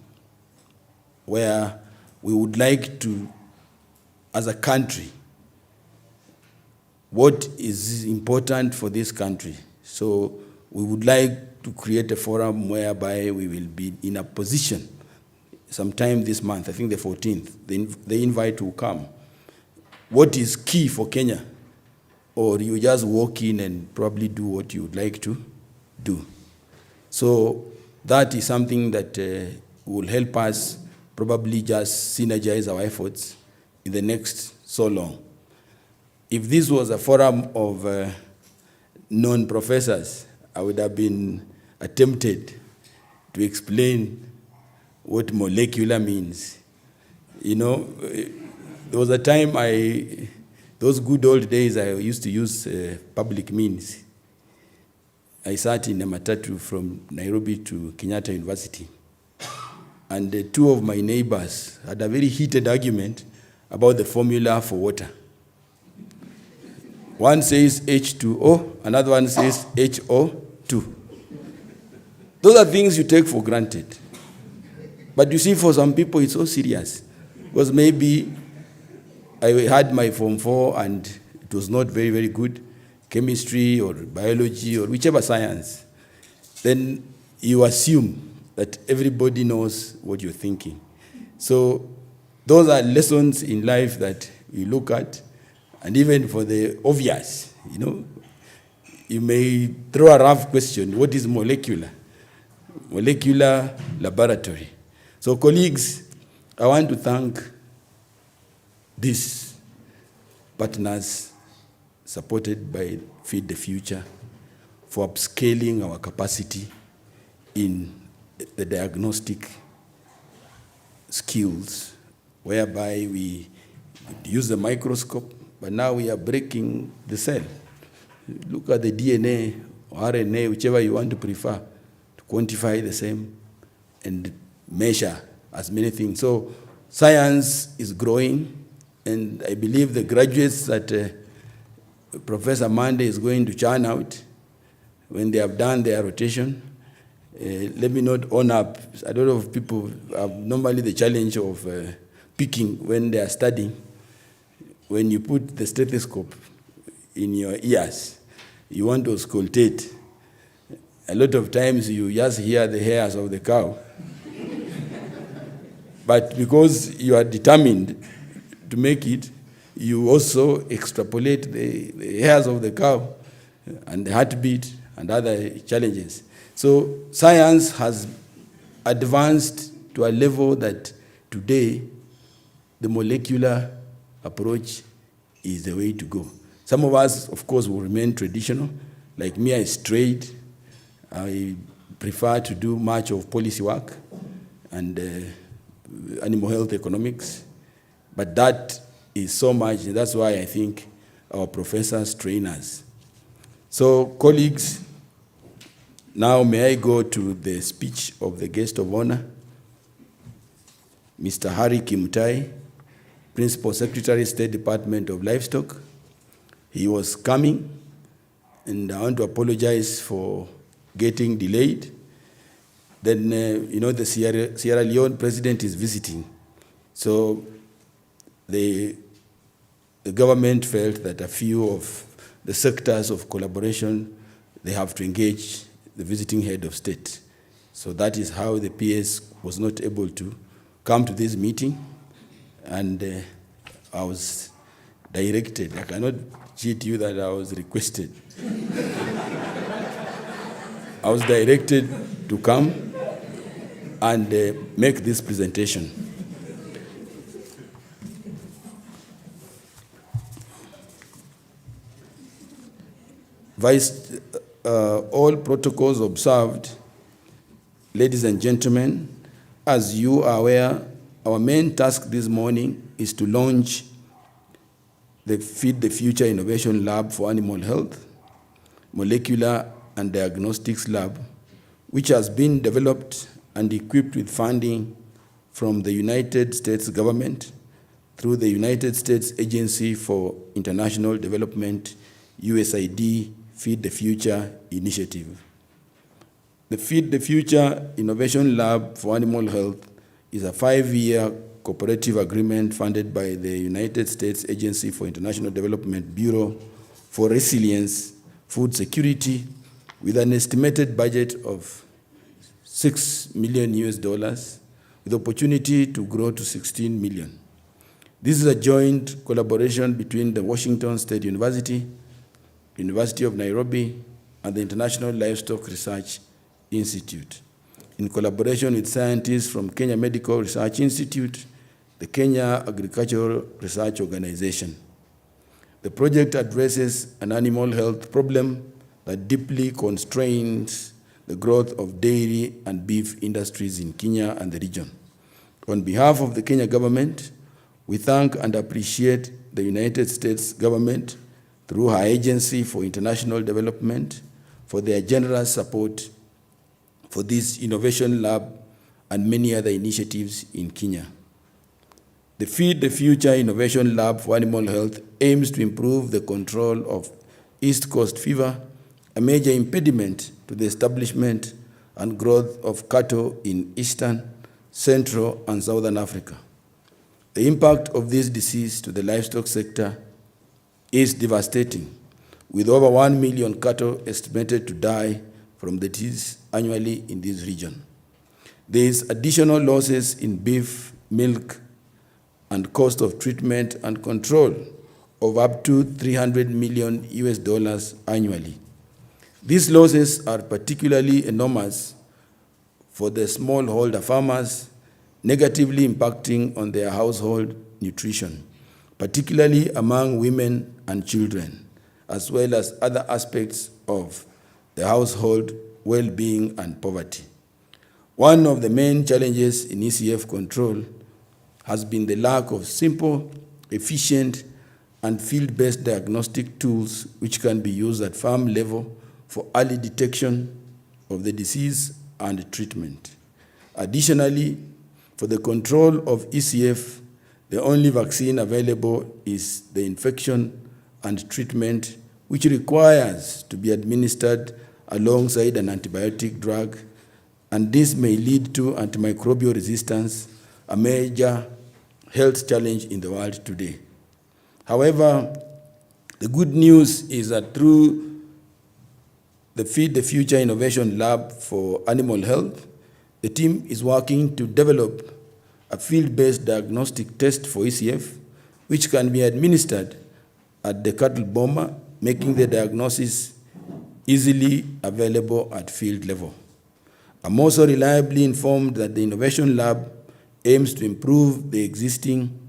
where we would like to, as a country, what is important for this country. So we would like to create a forum whereby we will be in a position sometime this month, I think the 14th, the invite will come. What is key for Kenya? Or you just walk in and probably do what you would like to do. So that is something that will help us probably just synergize our efforts in the next so long. If this was a forum of non-professors, I would have been attempted to explain what molecular means. You know, there was a time those good old days I used to use public means. I sat in a matatu from Nairobi to Kenyatta University, and two of my neighbors had a very heated argument about the formula for water. One says H2O, another one says HO2. Those are things you take for granted. But you see, for some people, it's so serious. Because maybe I had my Form 4 and it was not very, very good, chemistry or biology or whichever science. Then you assume that everybody knows what you're thinking. So those are lessons in life that you look at. And even for the obvious, you know, you may throw a rough question: what is molecular? Molecular laboratory. So colleagues, I want to thank these partners supported by Feed the Future for upscaling our capacity in the diagnostic skills, whereby we use the microscope, but now we are breaking the cell. Look at the DNA or RNA, whichever you want to prefer, to quantify the same and measure as many things. So science is growing, and I believe the graduates that Professor Mande is going to churn out when they have done their rotation. Let me not own up. A lot of people have normally the challenge of picking when they are studying. When you put the stethoscope in your ears, you want to auscultate. A lot of times you just hear the hairs of the cow. But because you are determined to make it, you also extrapolate the hairs of the cow and the heartbeat and other challenges. So science has advanced to a level that today the molecular approach is the way to go. Some of us, of course, will remain traditional. Like me, I strayed. I prefer to do much of policy work and animal health economics. But that is so much, and that's why I think our professors train us. So, colleagues, now may I go to the speech of the guest of honor, Mr. Harry Kimutai, Principal Secretary, State Department of Livestock. He was coming, and I want to apologize for getting delayed. Then, the Sierra Leone president is visiting. So the government felt that a few of the sectors of collaboration, they have to engage the visiting head of state. So that is how the PS was not able to come to this meeting. And I was directed. I cannot cheat you that I was requested. I was directed to come and make this presentation. all protocols observed, ladies and gentlemen, as you are aware, our main task this morning is to launch the Feed the Future Innovation Lab for Animal Health, Molecular and Diagnostics Lab, which has been developed and equipped with funding from the United States government through the United States Agency for International Development, USAID Feed the Future initiative. The Feed the Future Innovation Lab for Animal Health is a 5-year cooperative agreement funded by the United States Agency for International Development Bureau for Resilience, Food Security, with an estimated budget of $6 million with opportunity to grow to 16 million. This is a joint collaboration between the Washington State University, University of Nairobi, and the International Livestock Research Institute, in collaboration with scientists from Kenya Medical Research Institute, the Kenya Agricultural Research Organization. The project addresses an animal health problem that deeply constrains the growth of dairy and beef industries in Kenya and the region. On behalf of the Kenya government, we thank and appreciate the United States government through her Agency for International Development for their generous support for this innovation lab and many other initiatives in Kenya. The Feed the Future Innovation Lab for Animal Health aims to improve the control of East Coast fever, a major impediment to the establishment and growth of cattle in Eastern, Central, and Southern Africa. The impact of this disease to the livestock sector is devastating, with over 1 million cattle estimated to die from the disease annually in this region. There is additional losses in beef, milk, and cost of treatment and control of up to $300 million annually. These losses are particularly enormous for the smallholder farmers, negatively impacting on their household nutrition, particularly among women and children, as well as other aspects of the household well-being and poverty. One of the main challenges in ECF control has been the lack of simple, efficient, and field-based diagnostic tools which can be used at farm level for early detection of the disease and treatment. Additionally, for the control of ECF, the only vaccine available is the infection and treatment, which requires to be administered alongside an antibiotic drug, and this may lead to antimicrobial resistance, a major health challenge in the world today. However, the good news is that through the Feed the Future Innovation Lab for Animal Health, the team is working to develop a field-based diagnostic test for ECF, which can be administered at the cattle boma, making the diagnosis easily available at field level. I'm also reliably informed that the Innovation Lab aims to improve the existing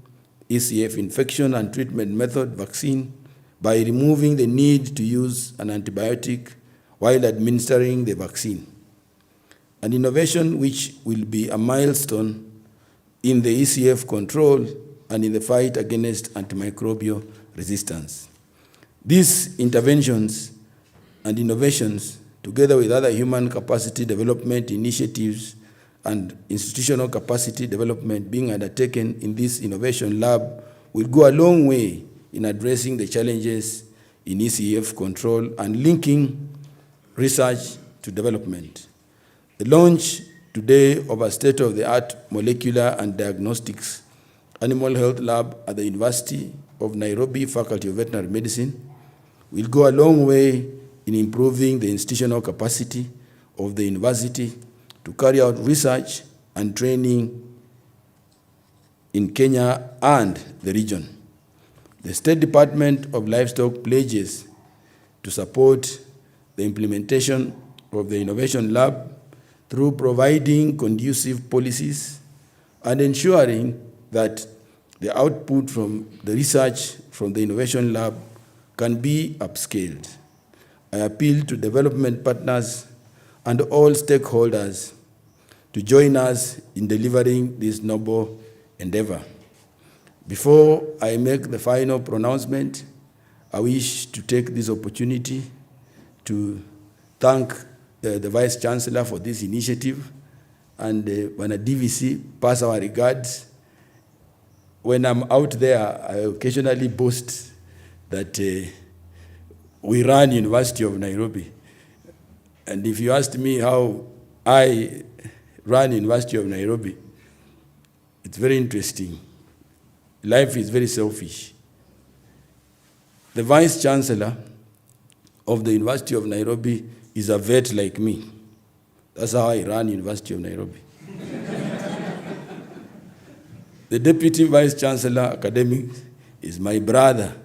ECF infection and treatment method vaccine by removing the need to use an antibiotic while administering the vaccine, an innovation which will be a milestone in the ECF control and in the fight against antimicrobial resistance. These interventions and innovations, together with other human capacity development initiatives and institutional capacity development being undertaken in this innovation lab, will go a long way in addressing the challenges in ECF control and linking research to development. The launch today of a state-of-the-art molecular and diagnostics animal health lab at the University of Nairobi Faculty of Veterinary Medicine will go a long way in improving the institutional capacity of the university to carry out research and training in Kenya and the region. The State Department of Livestock pledges to support the implementation of the Innovation Lab through providing conducive policies and ensuring that the output from the research from the Innovation Lab can be upscaled. I appeal to development partners and all stakeholders to join us in delivering this noble endeavor. Before I make the final pronouncement, I wish to take this opportunity to thank the Vice Chancellor for this initiative, and when a DVC pass our regards. When I'm out there, I occasionally boast that we run University of Nairobi. And if you asked me how I run University of Nairobi, it's very interesting. Life is very selfish. The Vice Chancellor of the University of Nairobi is a vet like me. That's how I run University of Nairobi. The Deputy Vice Chancellor Academics is my brother.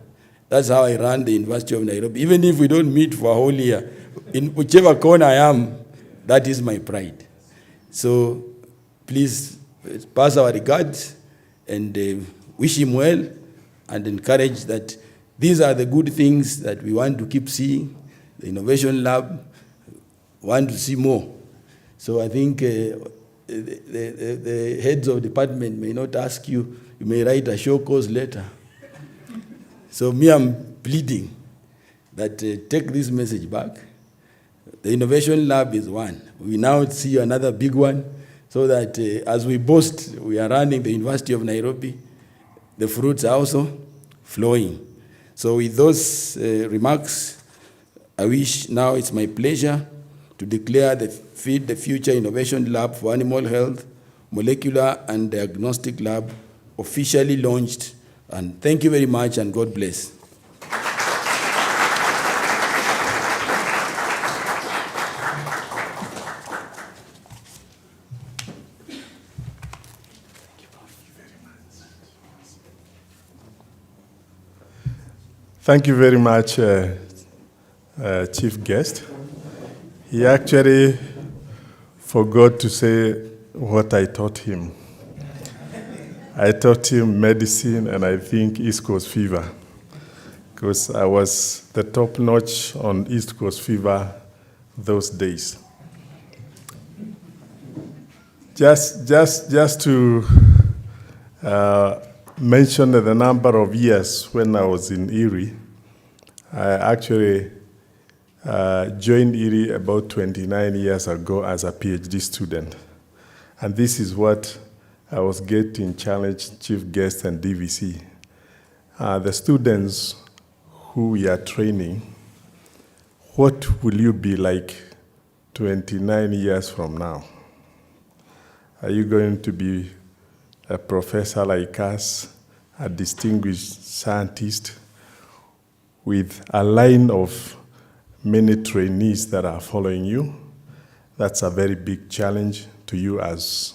That's how I run the University of Nairobi. Even if we don't meet for a whole year, in whichever corner I am, that is my pride. So please pass our regards and wish him well and encourage that these are the good things that we want to keep seeing. The Innovation Lab want to see more. So I think the heads of department may not ask you, you may write a show cause letter. So me, I'm pleading that take this message back. The Innovation Lab is one. We now see another big one, so that as we boast, we are running the University of Nairobi, the fruits are also flowing. So with those remarks, I wish now it's my pleasure to declare the Feed the Future Innovation Lab for Animal Health, Molecular and Diagnostic Lab officially launched. And thank you very much, and God bless. Thank you very much, Chief Guest. He actually forgot to say what I taught him. I taught him medicine and I think East Coast fever, because I was the top notch on East Coast fever those days. Just to mention the number of years when I was in Erie, I actually joined Erie about 29 years ago as a PhD student. And this is what I was getting challenged, Chief Guest and DVC. The students who we are training, what will you be like 29 years from now? Are you going to be a professor like us, a distinguished scientist with a line of many trainees that are following you? That's a very big challenge to you, as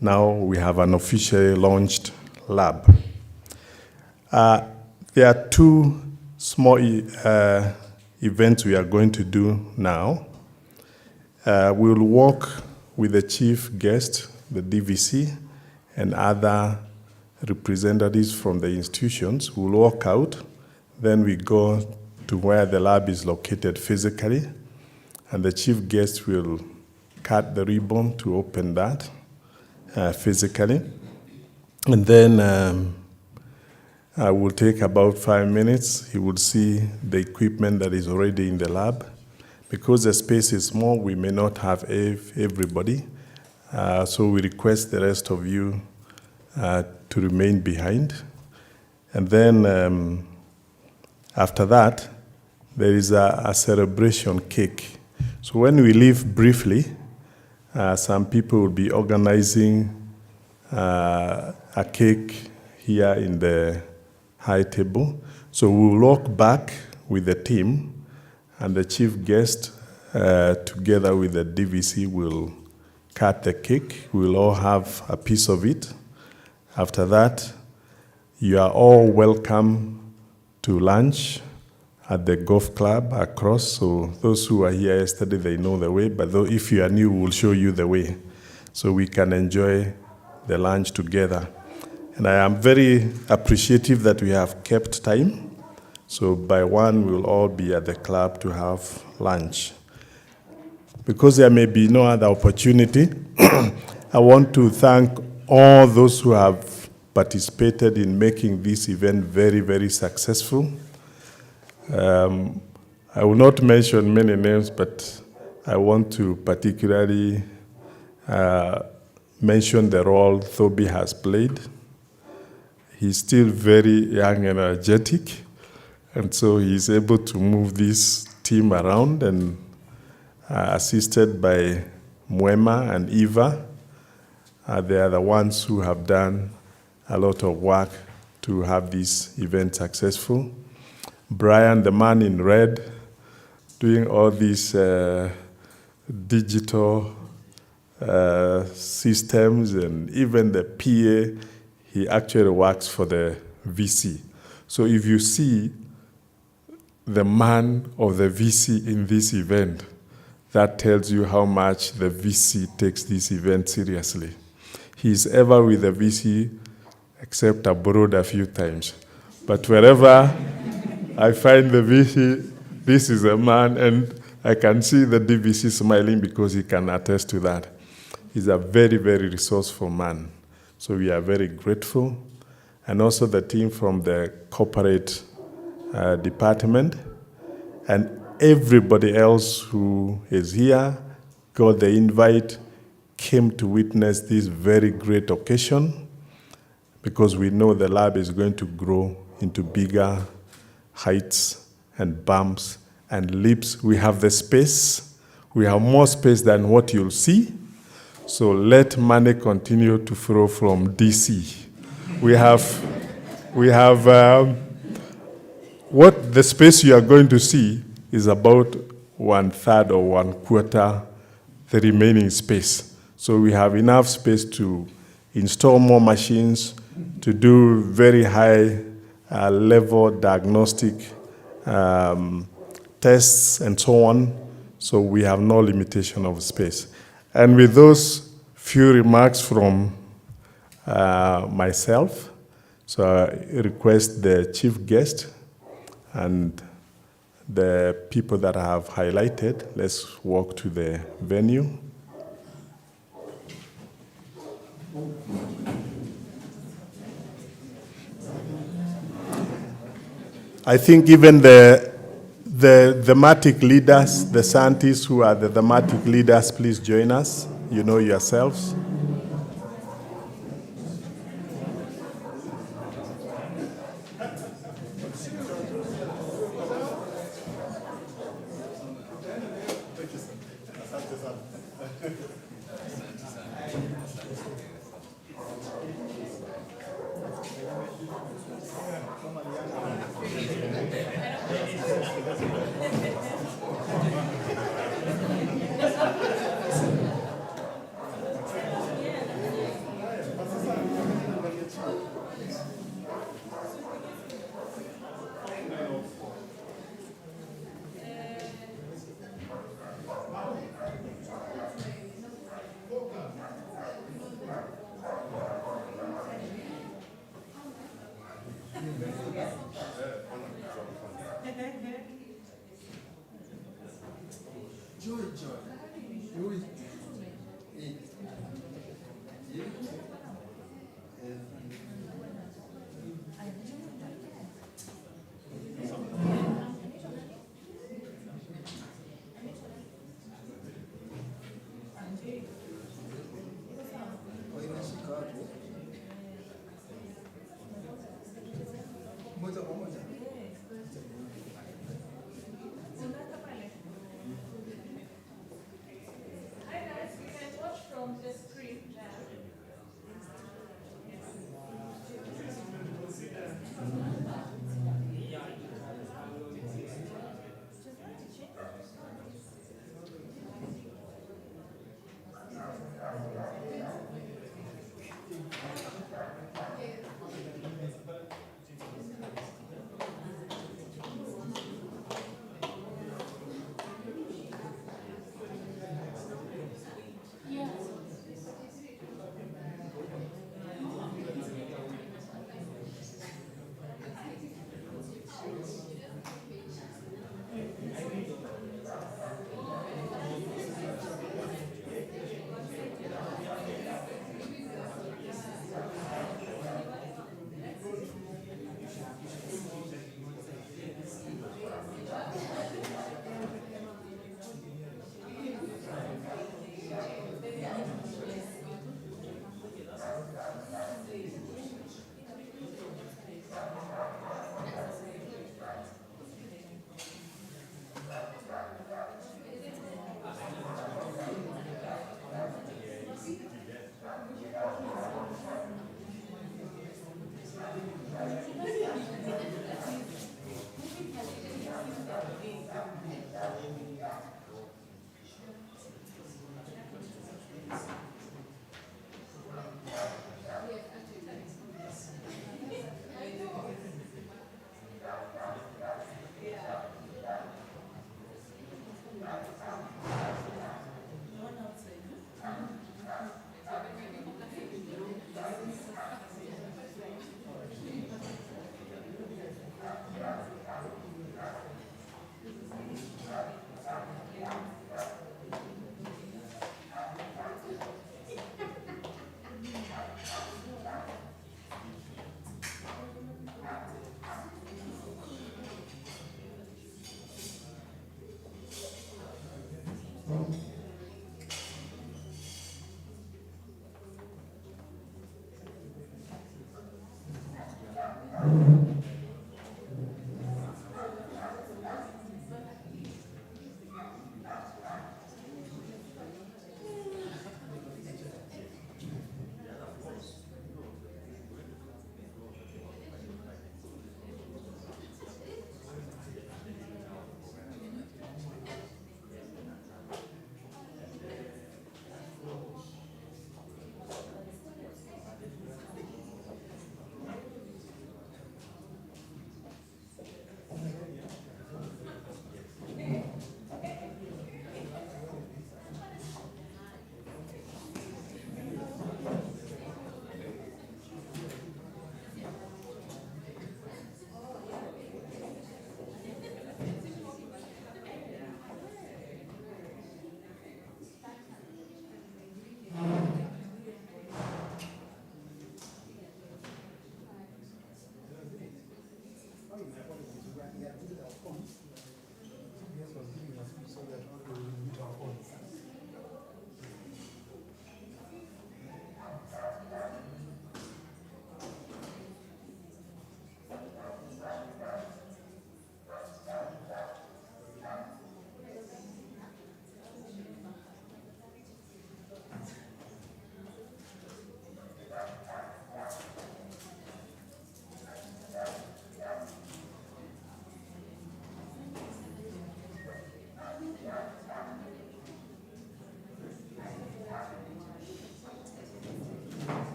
now we have an officially launched lab. There are two small events we are going to do now. We'll work with the chief guest, the DVC, and other representatives from the institutions. We'll walk out, then we go to where the lab is located physically, and the chief guest will cut the ribbon to open that physically. And then I will take about 5 minutes. He will see the equipment that is already in the lab. Because the space is small, we may not have everybody. So we request the rest of you to remain behind. And then after that, there is a celebration cake. So when we leave briefly, some people will be organizing a cake here in the high table. So we'll walk back with the team, and the chief guest, together with the DVC, will cut the cake. We'll all have a piece of it. After that, you are all welcome to lunch at the golf club across. So those who are here yesterday, they know the way, but if you are new, we'll show you the way so we can enjoy the lunch together. And I am very appreciative that we have kept time So by 1, we'll all be at the club to have lunch. Because there may be no other opportunity, I want to thank all those who have participated in making this event very, very successful. I will not mention many names, but I want to particularly mention the role Thobi has played. He's still very young and energetic, and so he's able to move this team around, and assisted by Mwema and Eva. They are the ones who have done a lot of work to have this event successful. Brian, the man in red, doing all these digital systems, and even the PA, he actually works for the VC. So if you see the man of the VC in this event, that tells you how much the VC takes this event seriously. He's ever with the VC, except abroad a few times. But wherever I find the VC, this is a man, and I can see the DVC smiling because he can attest to that. He's a very, very resourceful man. So we are very grateful. And also the team from the corporate department, and everybody else who is here, got the invite, came to witness this very great occasion, because we know the lab is going to grow into bigger heights and bumps and leaps. We have the space. We have more space than what you'll see. So let money continue to flow from DC. We have what the space you are going to see is about 1/3 or 1/4 the remaining space. So we have enough space to install more machines, to do very high level diagnostic tests and so on. So we have no limitation of space. And with those few remarks from myself, so I request the chief guest and the people that I have highlighted, let's walk to the venue. I think even the thematic leaders, the scientists who are the thematic leaders, please join us. You know yourselves. Joy.